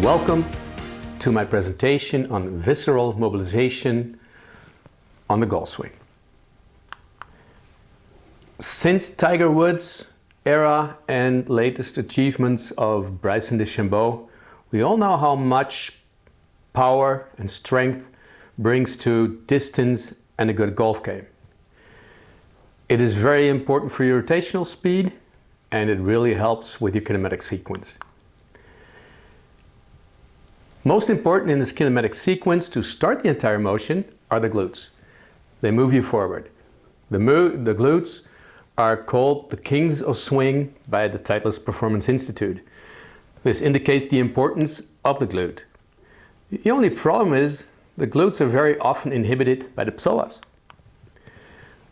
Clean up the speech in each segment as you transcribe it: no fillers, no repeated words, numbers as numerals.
Welcome to my presentation on visceral mobilization on the golf swing. Since Tiger Woods' era and latest achievements of Bryson DeChambeau, we all know how much power and strength brings to distance and a good golf game. It is very important for your rotational speed, and it really helps with your kinematic sequence. Most important in this kinematic sequence to start the entire motion are the glutes. They move you forward. The glutes are called the kings of swing by the Titleist Performance Institute. This indicates the importance of the glute. The only problem is the glutes are very often inhibited by the psoas.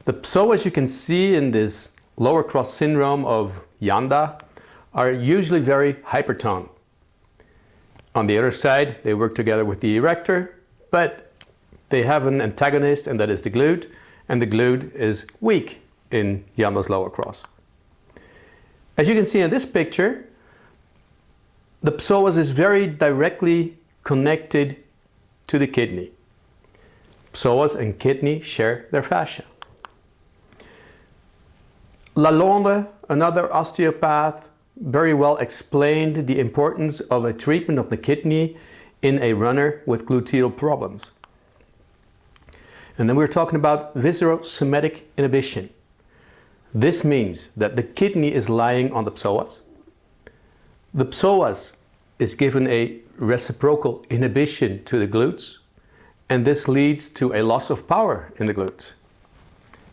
The psoas you can see in this lower cross syndrome of Yanda are usually very hypertoned. On the other side, they work together with the erector, but they have an antagonist, and that is the glute, and the glute is weak in Yanda's lower cross. As you can see in this picture, the psoas is very directly connected to the kidney. Psoas and kidney share their fascia. Lalonde, another osteopath, very well explained the importance of a treatment of the kidney in a runner with gluteal problems. And then we're talking about viscerosomatic inhibition. This means that the kidney is lying on the psoas. The psoas is given a reciprocal inhibition to the glutes, and this leads to a loss of power in the glutes.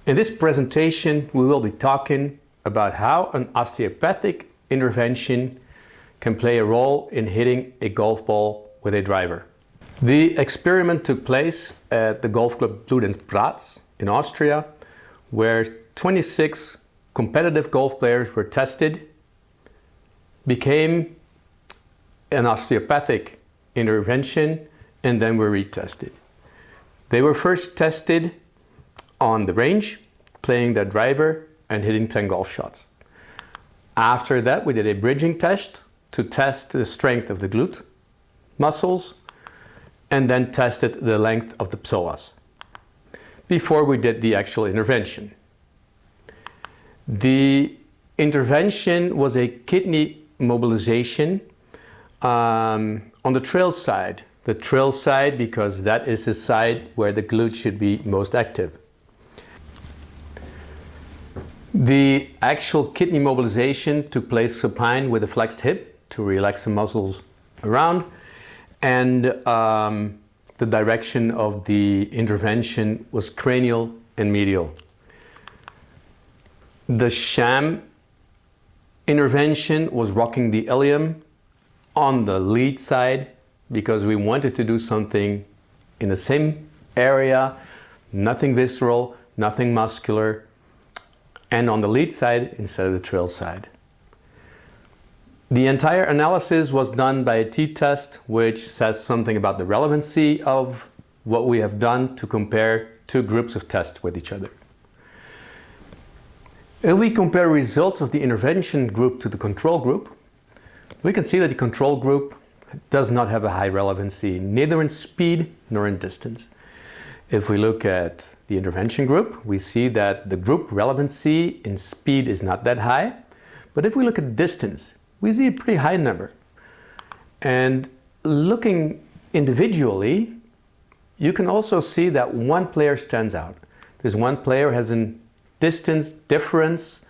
In this presentation, we will be talking about how an osteopathic intervention can play a role in hitting a golf ball with a driver. The experiment took place at the golf club Bludenz in Austria, where 26 competitive golf players were tested, became an osteopathic intervention, and then were retested. They were first tested on the range, playing their driver and hitting 10 golf shots. After that, we did a bridging test to test the strength of the glute muscles, and then tested the length of the psoas before we did the actual intervention. The intervention was a kidney mobilization on the trail side. The trail side because that is the side where the glute should be most active. The actual kidney mobilization took place supine with a flexed hip to relax the muscles around, and the direction of the intervention was cranial and medial. The sham intervention was rocking the ilium on the lead side because we wanted to do something in the same area, nothing visceral, nothing muscular, and on the lead side instead of the trail side. The entire analysis was done by a t-test, which says something about the relevancy of what we have done to compare two groups of tests with each other. If we compare results of the intervention group to the control group, we can see that the control group does not have a high relevancy, neither in speed nor in distance. If we look at the intervention group, we see that the group relevancy in speed is not that high, but if we look at distance, we see a pretty high number. And looking individually, you can also see that one player stands out. This one player has a distance difference,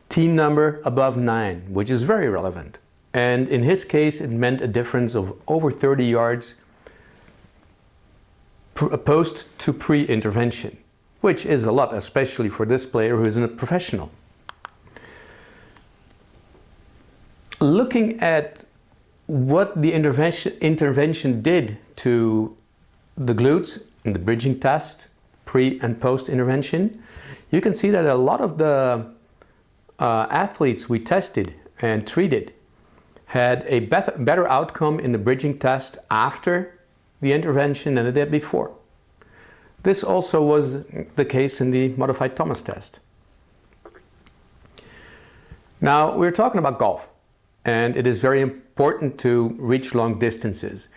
team number above 9, which is very relevant. And in his case, it meant a difference of over 30 yards post to pre-intervention, which is a lot, especially for this player who isn't a professional. Looking at what the intervention did to the glutes in the bridging test, pre and post intervention, you can see that a lot of the athletes we tested and treated had a better outcome in the bridging test after the intervention than it did before. This also was the case in the modified Thomas test. Now, we're talking about golf, and it is very important to reach long distances.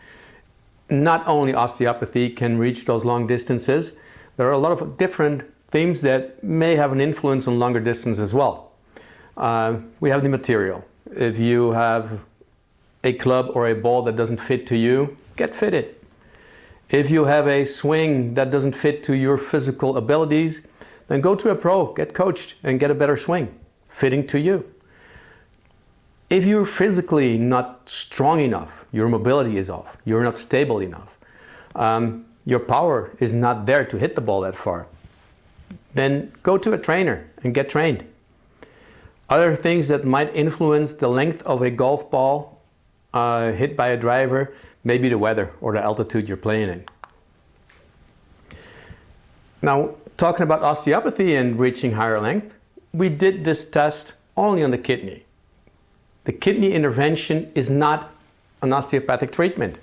Not only osteopathy can reach those long distances, there are a lot of different themes that may have an influence on longer distance as well. We have the material. If you have a club or a ball that doesn't fit to you, get fitted. If you have a swing that doesn't fit to your physical abilities, then go to a pro, get coached, and get a better swing, fitting to you. If you're physically not strong enough, your mobility is off, you're not stable enough, your power is not there to hit the ball that far, then go to a trainer and get trained. Other things that might influence the length of a golf ball hit by a driver, maybe the weather or the altitude you're playing in. Now, talking about osteopathy and reaching higher length, we did this test only on the kidney. The kidney intervention is not an osteopathic treatment.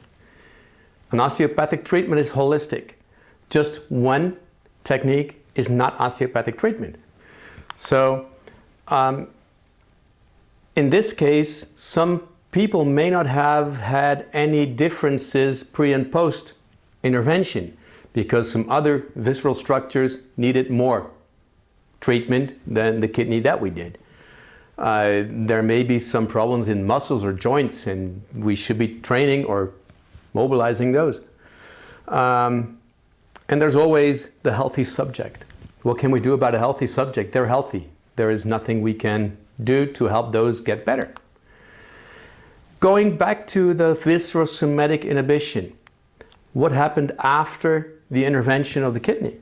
An osteopathic treatment is holistic. Just one technique is not osteopathic treatment. So, in this case, some people may not have had any differences pre and post intervention because some other visceral structures needed more treatment than the kidney that we did. There may be some problems in muscles or joints, and we should be training or mobilizing those. And there's always the healthy subject. What can we do about a healthy subject? They're healthy. There is nothing we can do to help those get better. Going back to the viscerosomatic inhibition, what happened after the intervention of the kidney?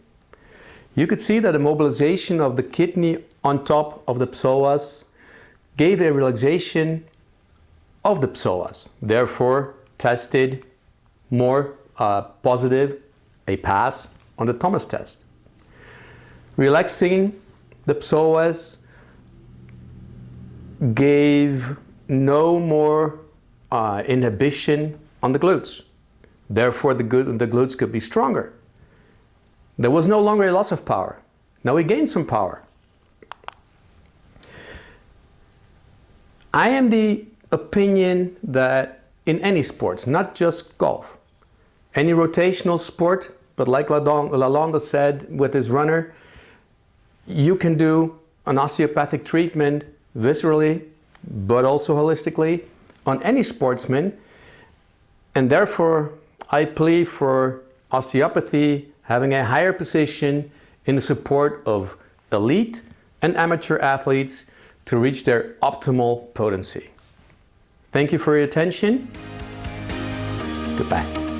You could see that a mobilization of the kidney on top of the psoas gave a relaxation of the psoas, therefore tested more positive a pass on the Thomas test. Relaxing the psoas gave no more inhibition on the glutes. Therefore, the glutes could be stronger. There was no longer a loss of power. Now we gained some power. I am the opinion that in any sports, not just golf, any rotational sport, but like Lalonde said with his runner, you can do an osteopathic treatment viscerally, but also holistically on any sportsman. And therefore, I plead for osteopathy having a higher position in the support of elite and amateur athletes to reach their optimal potency. Thank you for your attention. Goodbye.